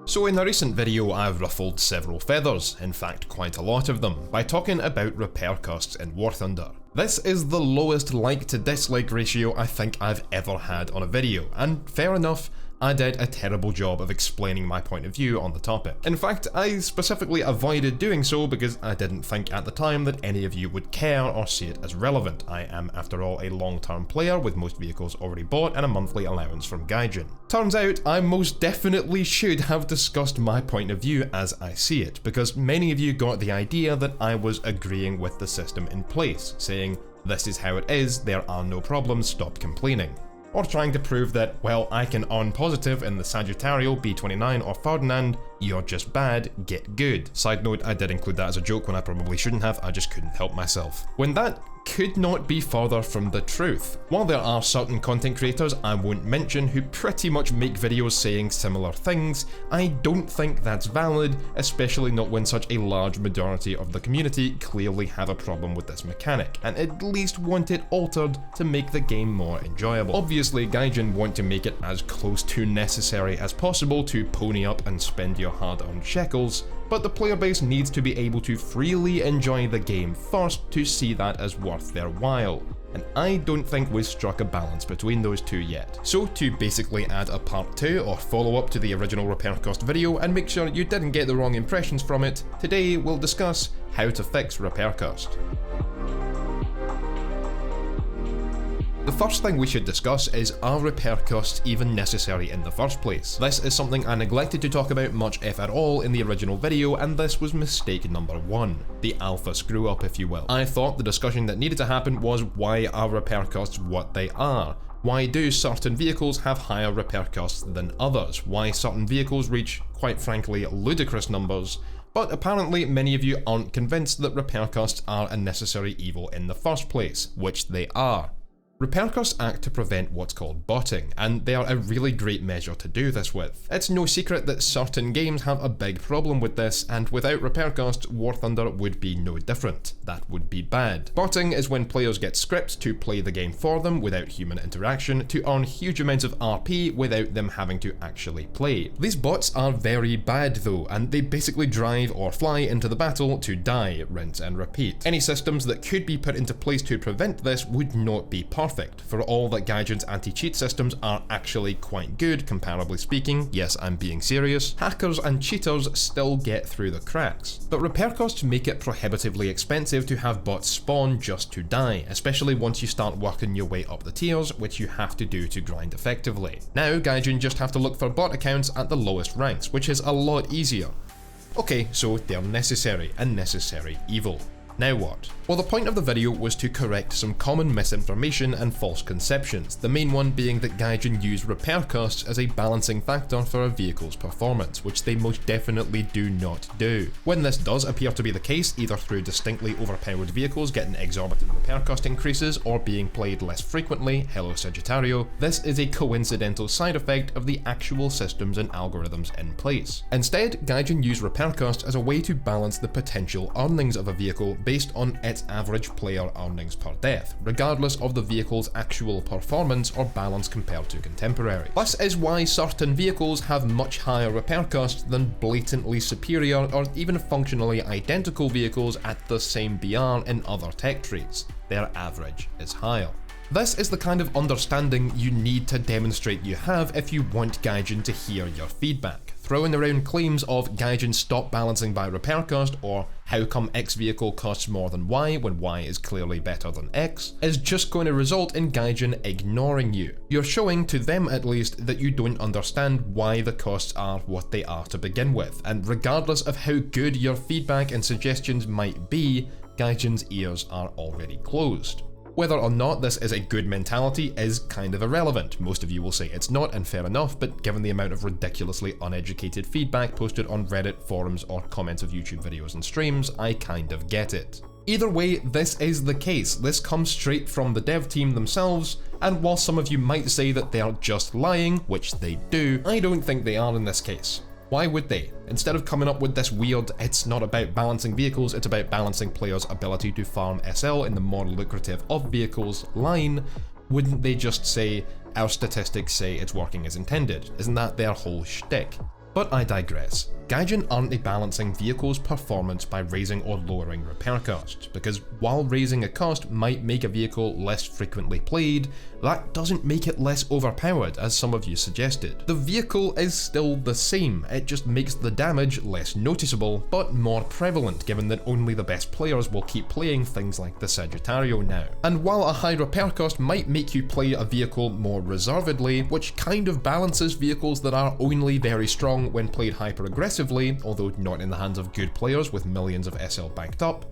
So in a recent video I've ruffled several feathers, in fact quite a lot of them, by talking about repair costs in War Thunder. This is the lowest like to dislike ratio I think I've ever had on a video, and fair enough, I did a terrible job of explaining my point of view on the topic. In fact, I specifically avoided doing so because I didn't think at the time that any of you would care or see it as relevant. I am, after all, a long-term player with most vehicles already bought and a monthly allowance from Gaijin. Turns out, I most definitely should have discussed my point of view as I see it, because many of you got the idea that I was agreeing with the system in place, saying, "This is how it is, there are no problems, stop complaining." Or trying to prove that, well, I can earn positive in the Sagittario, B29 or Ferdinand, you're just bad, get good. Side note, I did include that as a joke when I probably shouldn't have, I just couldn't help myself. When that could not be further from the truth. While there are certain content creators I won't mention who pretty much make videos saying similar things, I don't think that's valid, especially not when such a large majority of the community clearly have a problem with this mechanic, and at least want it altered to make the game more enjoyable. Obviously, Gaijin want to make it as close to necessary as possible to pony up and spend your hard-earned shekels, but the player base needs to be able to freely enjoy the game first to see that as worth their while, and I don't think we've struck a balance between those two yet. So to basically add a part 2 or follow up to the original repair cost video and make sure you didn't get the wrong impressions from it, today we'll discuss how to fix repair cost. The first thing we should discuss is, are repair costs even necessary in the first place? This is something I neglected to talk about much if at all in the original video, and this was mistake number 1. The alpha screw up, if you will. I thought the discussion that needed to happen was, why are repair costs what they are? Why do certain vehicles have higher repair costs than others? Why certain vehicles reach, quite frankly, ludicrous numbers? But apparently many of you aren't convinced that repair costs are a necessary evil in the first place, which they are. Repair costs act to prevent what's called botting, and they are a really great measure to do this with. It's no secret that certain games have a big problem with this, and without repair costs, War Thunder would be no different. That would be bad. Botting is when players get scripts to play the game for them without human interaction to earn huge amounts of RP without them having to actually play. These bots are very bad though, and they basically drive or fly into the battle to die, rinse and repeat. Any systems that could be put into place to prevent this would not be perfect, for all that Gaijin's anti-cheat systems are actually quite good, comparably speaking. Yes, I'm being serious. Hackers and cheaters still get through the cracks. But repair costs make it prohibitively expensive to have bots spawn just to die, especially once you start working your way up the tiers, which you have to do to grind effectively. Now, Gaijin just have to look for bot accounts at the lowest ranks, which is a lot easier. Okay, so they're necessary, a necessary evil. Now what? Well, the point of the video was to correct some common misinformation and false conceptions, the main one being that Gaijin use repair costs as a balancing factor for a vehicle's performance, which they most definitely do not do. When this does appear to be the case, either through distinctly overpowered vehicles getting exorbitant repair cost increases or being played less frequently, hello Sagittario, this is a coincidental side effect of the actual systems and algorithms in place. Instead, Gaijin use repair costs as a way to balance the potential earnings of a vehicle based on its average player earnings per death, regardless of the vehicle's actual performance or balance compared to contemporary. This is why certain vehicles have much higher repair costs than blatantly superior or even functionally identical vehicles at the same BR in other tech trees. Their average is higher. This is the kind of understanding you need to demonstrate you have if you want Gaijin to hear your feedback. Throwing around claims of Gaijin stop balancing by repair cost or how come X vehicle costs more than Y when Y is clearly better than X is just going to result in Gaijin ignoring you. You're showing, to them at least, that you don't understand why the costs are what they are to begin with, and regardless of how good your feedback and suggestions might be, Gaijin's ears are already closed. Whether or not this is a good mentality is kind of irrelevant. Most of you will say it's not, and fair enough, but given the amount of ridiculously uneducated feedback posted on Reddit, forums, or comments of YouTube videos and streams, I kind of get it. Either way, this is the case. This comes straight from the dev team themselves, and while some of you might say that they are just lying, which they do, I don't think they are in this case. Why would they? Instead of coming up with this weird, it's not about balancing vehicles, it's about balancing players' ability to farm SL in the more lucrative of vehicles line, wouldn't they just say, our statistics say it's working as intended? Isn't that their whole shtick? But I digress. Gaijin aren't balancing vehicles' performance by raising or lowering repair costs, because while raising a cost might make a vehicle less frequently played, that doesn't make it less overpowered, as some of you suggested. The vehicle is still the same, it just makes the damage less noticeable, but more prevalent given that only the best players will keep playing things like the Sagittario now. And while a high repair cost might make you play a vehicle more reservedly, which kind of balances vehicles that are only very strong when played hyper-aggressively, although not in the hands of good players with millions of SL banked up,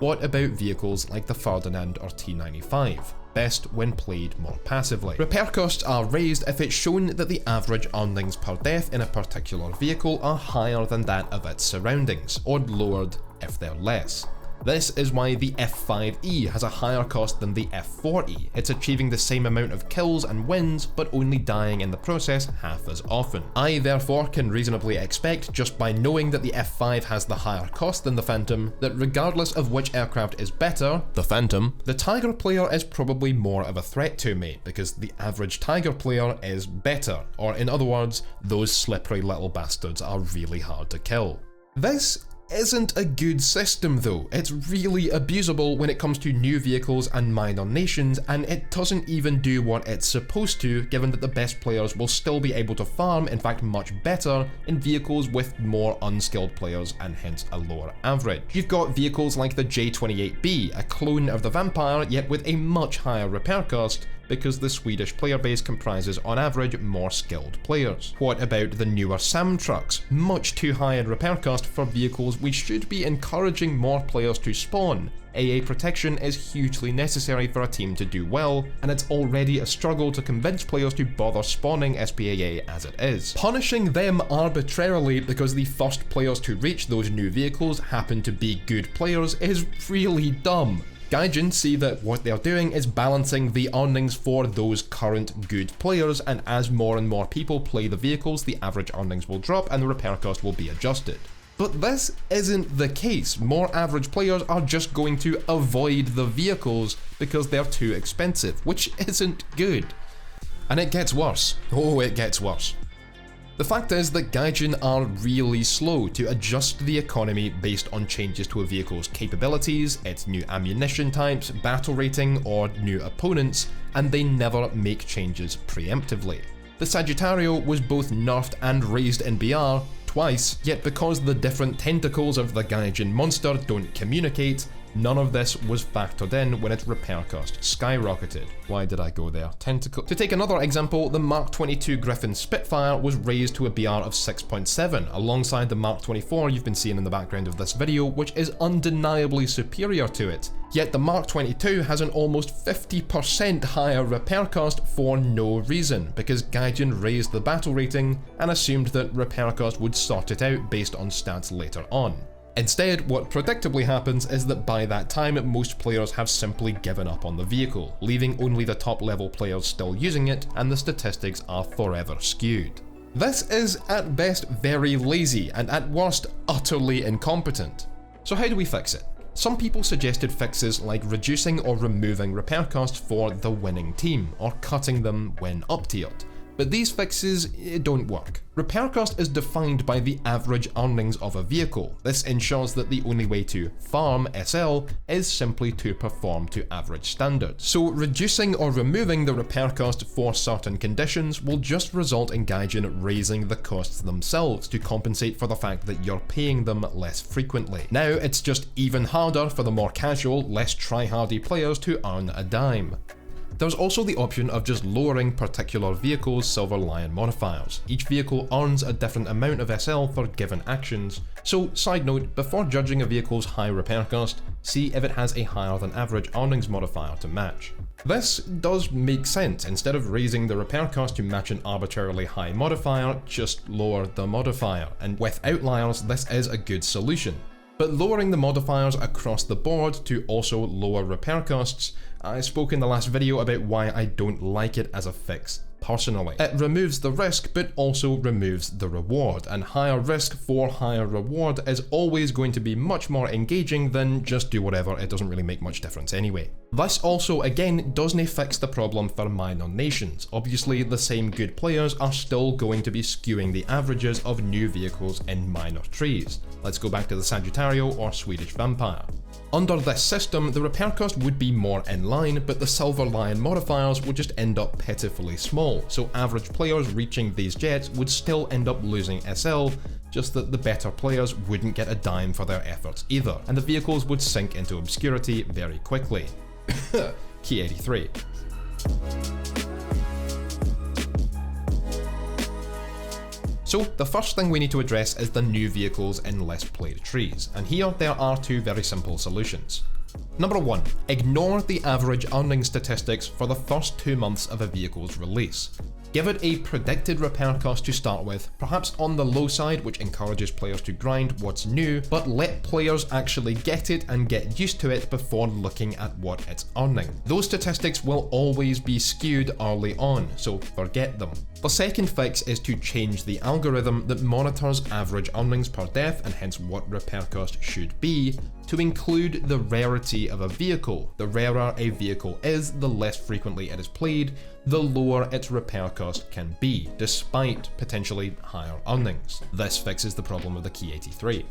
what about vehicles like the Ferdinand or T95? Best when played more passively. Repair costs are raised if it's shown that the average earnings per death in a particular vehicle are higher than that of its surroundings, or lowered if they're less. This is why the F5E has a higher cost than the F4E. It's achieving the same amount of kills and wins, but only dying in the process half as often. I therefore can reasonably expect, just by knowing that the F5 has the higher cost than the Phantom, that regardless of which aircraft is better, the Phantom, the Tiger player is probably more of a threat to me, because the average Tiger player is better, or in other words, those slippery little bastards are really hard to kill. This isn't a good system though. It's really abusable when it comes to new vehicles and minor nations, and it doesn't even do what it's supposed to, given that the best players will still be able to farm, in fact much better, in vehicles with more unskilled players and hence a lower average. You've got vehicles like the J28B, a clone of the Vampire yet with a much higher repair cost, because the Swedish player base comprises on average more skilled players. What about the newer SAM trucks? Much too high in repair cost for vehicles we should be encouraging more players to spawn. AA protection is hugely necessary for a team to do well, and it's already a struggle to convince players to bother spawning SPAA as it is. Punishing them arbitrarily because the first players to reach those new vehicles happen to be good players is really dumb. Gaijin see that what they're doing is balancing the earnings for those current good players, and as more and more people play the vehicles, the average earnings will drop and the repair cost will be adjusted. But this isn't the case. More average players are just going to avoid the vehicles because they're too expensive, which isn't good. And it gets worse. Oh, it gets worse. The fact is that Gaijin are really slow to adjust the economy based on changes to a vehicle's capabilities, its new ammunition types, battle rating, or new opponents, and they never make changes preemptively. The Sagittario was both nerfed and raised in BR twice, yet because the different tentacles of the Gaijin monster don't communicate, none of this was factored in when its repair cost skyrocketed. Why did I go there? Tentacle. To take another example, the Mark 22 Griffin Spitfire was raised to a BR of 6.7, alongside the Mark 24 you've been seeing in the background of this video, which is undeniably superior to it. Yet the Mark 22 has an almost 50% higher repair cost for no reason, because Gaijin raised the battle rating and assumed that repair cost would sort it out based on stats later on. Instead, what predictably happens is that by that time, most players have simply given up on the vehicle, leaving only the top level players still using it, and the statistics are forever skewed. This is at best very lazy, and at worst utterly incompetent. So how do we fix it? Some people suggested fixes like reducing or removing repair costs for the winning team, or cutting them when up-tiered. But these fixes don't work. Repair cost is defined by the average earnings of a vehicle. This ensures that the only way to farm SL is simply to perform to average standards. So reducing or removing the repair cost for certain conditions will just result in Gaijin raising the costs themselves to compensate for the fact that you're paying them less frequently. Now it's just even harder for the more casual, less try-hardy players to earn a dime. There's also the option of just lowering particular vehicles' Silver Lion modifiers. Each vehicle earns a different amount of SL for given actions, so side note, before judging a vehicle's high repair cost, see if it has a higher than average earnings modifier to match. This does make sense. Instead of raising the repair cost to match an arbitrarily high modifier, just lower the modifier, and with outliers this is a good solution. But lowering the modifiers across the board to also lower repair costs, I spoke in the last video about why I don't like it as a fix personally. It removes the risk but also removes the reward, and higher risk for higher reward is always going to be much more engaging than just do whatever, it doesn't really make much difference anyway. This also again doesn't fix the problem for minor nations. Obviously the same good players are still going to be skewing the averages of new vehicles in minor trees. Let's go back to the Sagittario or Swedish Vampire. Under this system, the repair cost would be more in line, but the Silver Lion modifiers would just end up pitifully small, so average players reaching these jets would still end up losing SL, just that the better players wouldn't get a dime for their efforts either, and the vehicles would sink into obscurity very quickly. Key 83. So the first thing we need to address is the new vehicles in less played trees, and here there are two very simple solutions. Number 1. Ignore the average earning statistics for the first 2 months of a vehicle's release. Give it a predicted repair cost to start with, perhaps on the low side, which encourages players to grind what's new, but let players actually get it and get used to it before looking at what it's earning. Those statistics will always be skewed early on, so forget them. The second fix is to change the algorithm that monitors average earnings per death, and hence what repair cost should be, to include the rarity of a vehicle. The rarer a vehicle is, the less frequently it is played, the lower its repair cost can be, despite potentially higher earnings. This fixes the problem of the Key 83.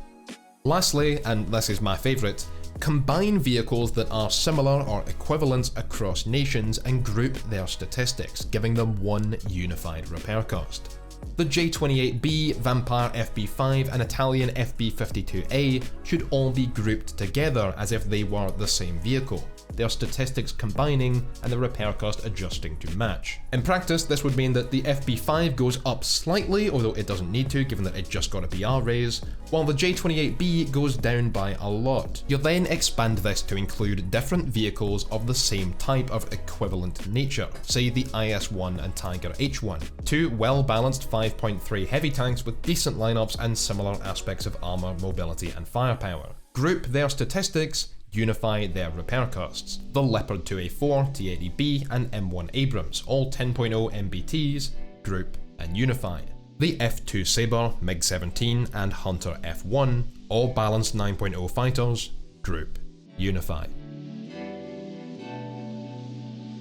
Lastly, and this is my favourite, combine vehicles that are similar or equivalent across nations and group their statistics, giving them one unified repair cost. The J28B, Vampire FB5 and Italian FB52A should all be grouped together as if they were the same vehicle, their statistics combining and the repair cost adjusting to match. In practice, this would mean that the FB5 goes up slightly, although it doesn't need to given that it just got a BR raise, while the J28B goes down by a lot. You'll then expand this to include different vehicles of the same type of equivalent nature, say the IS-1 and Tiger H1, two well-balanced 5.3 heavy tanks with decent lineups and similar aspects of armor, mobility and firepower. Group their statistics, unify their repair costs. The Leopard 2A4, T80B and M1 Abrams, all 10.0 MBTs, group and unify. The F2 Sabre, MiG-17 and Hunter F1, all balanced 9.0 fighters, group, unify.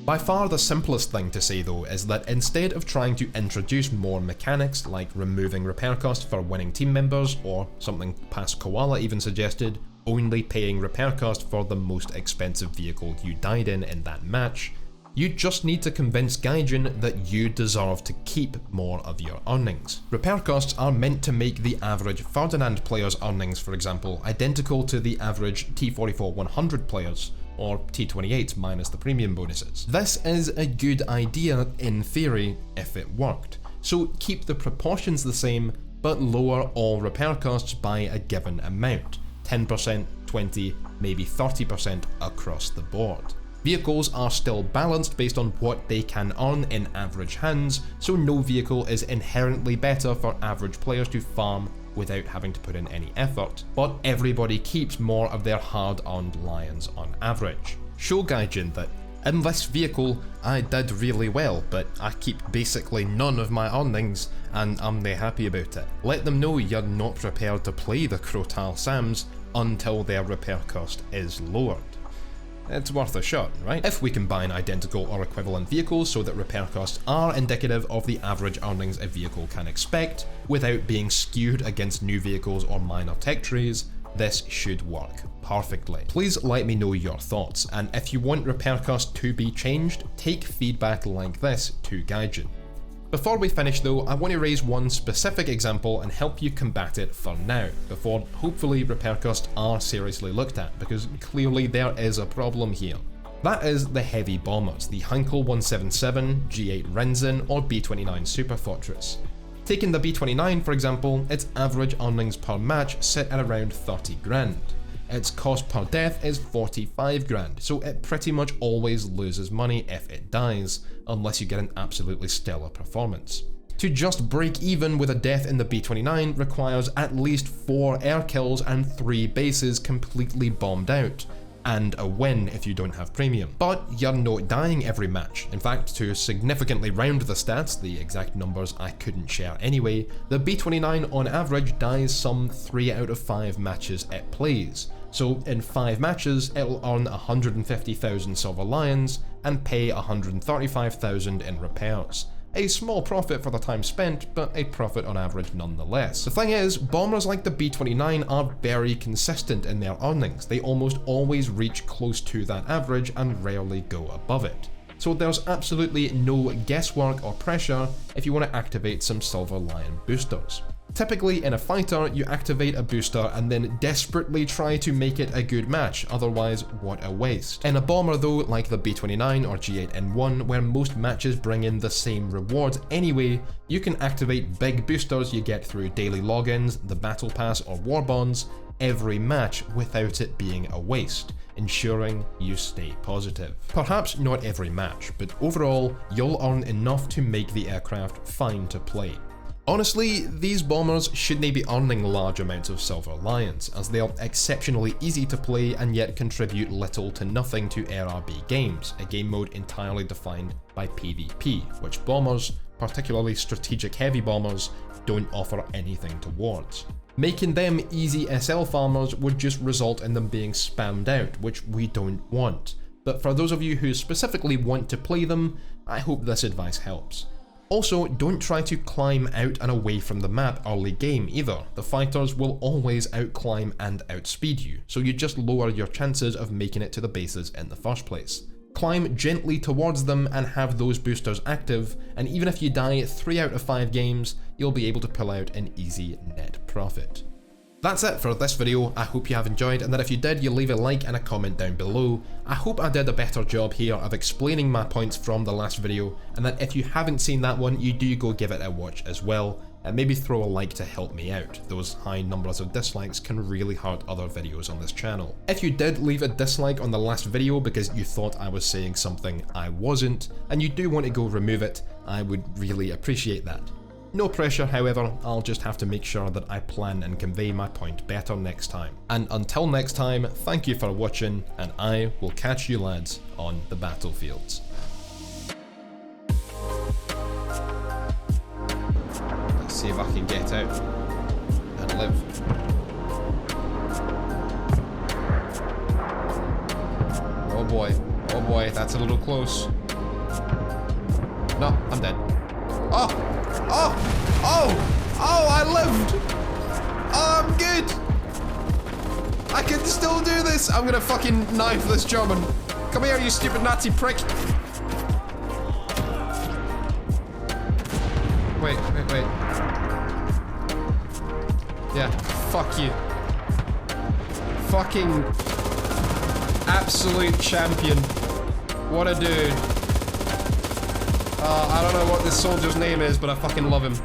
By far the simplest thing to say though is that instead of trying to introduce more mechanics like removing repair costs for winning team members, or something past Koala even suggested, only paying repair cost for the most expensive vehicle you died in that match, you just need to convince Gaijin that you deserve to keep more of your earnings. Repair costs are meant to make the average Ferdinand player's earnings, for example, identical to the average T44 100 players, or T28 minus the premium bonuses. This is a good idea in theory if it worked, so keep the proportions the same but lower all repair costs by a given amount, 10%, 20%, maybe 30% across the board. Vehicles are still balanced based on what they can earn in average hands, so no vehicle is inherently better for average players to farm without having to put in any effort, but everybody keeps more of their hard-earned lions on average. Show Gaijin that in this vehicle I did really well, but I keep basically none of my earnings and I'm not happy about it. Let them know you're not prepared to play the Crotal Sams until their repair cost is lowered. It's worth a shot, right? If we combine identical or equivalent vehicles so that repair costs are indicative of the average earnings a vehicle can expect, without being skewed against new vehicles or minor tech trees, this should work perfectly. Please let me know your thoughts, and if you want repair cost to be changed, take feedback like this to Gaijin. Before we finish though, I want to raise one specific example and help you combat it for now, before hopefully repair costs are seriously looked at, because clearly there is a problem here. That is the heavy bombers, the Heinkel 177, G8 Rinzin or B29 Super Fortress. Taking the B29 for example, its average earnings per match sit at around 30 grand. Its cost per death is 45 grand, so it pretty much always loses money if it dies, unless you get an absolutely stellar performance. To just break even with a death in the B29 requires at least 4 air kills and 3 bases completely bombed out, and a win if you don't have premium. But you're not dying every match. In fact, to significantly round the stats, the exact numbers I couldn't share anyway, the B29 on average dies some 3 out of 5 matches it plays, So in 5 matches, it'll earn 150,000 Silver Lions and pay 135,000 in repairs. A small profit for the time spent, but a profit on average nonetheless. The thing is, bombers like the B-29 are very consistent in their earnings. They almost always reach close to that average and rarely go above it. So there's absolutely no guesswork or pressure if you want to activate some Silver Lion boosters. Typically in a fighter, you activate a booster and then desperately try to make it a good match, otherwise what a waste. In a bomber though, like the B-29 or G8N1, where most matches bring in the same rewards anyway, you can activate big boosters you get through daily logins, the battle pass or war bonds, every match without it being a waste, ensuring you stay positive. Perhaps not every match, but overall, you'll earn enough to make the aircraft fine to play. Honestly, these bombers shouldn't be earning large amounts of Silver Lions, as they are exceptionally easy to play and yet contribute little to nothing to RRB games, a game mode entirely defined by PvP, which bombers, particularly strategic heavy bombers, don't offer anything towards. Making them easy SL farmers would just result in them being spammed out, which we don't want. But for those of you who specifically want to play them, I hope this advice helps. Also, don't try to climb out and away from the map early game either. The fighters will always outclimb and outspeed you, so you just lower your chances of making it to the bases in the first place. Climb gently towards them and have those boosters active, and even if you die 3 out of 5 games, you'll be able to pull out an easy net profit. That's it for this video. I hope you have enjoyed, and that if you did, you leave a like and a comment down below. I hope I did a better job here of explaining my points from the last video, and that if you haven't seen that one, you do go give it a watch as well, and maybe throw a like to help me out. Those high numbers of dislikes can really hurt other videos on this channel. If you did leave a dislike on the last video because you thought I was saying something I wasn't, and you do want to go remove it, I would really appreciate that. No pressure, however, I'll just have to make sure that I plan and convey my point better next time. And until next time, thank you for watching, and I will catch you lads on the battlefields. Let's see if I can get out and live. Oh boy, that's a little close. No, I'm dead. Oh, I lived! Oh, I'm good! I can still do this! I'm gonna fucking knife this German. Come here, you stupid Nazi prick! Wait. Yeah, fuck you. Fucking absolute champion. What a dude. I don't know what this soldier's name is, but I fucking love him.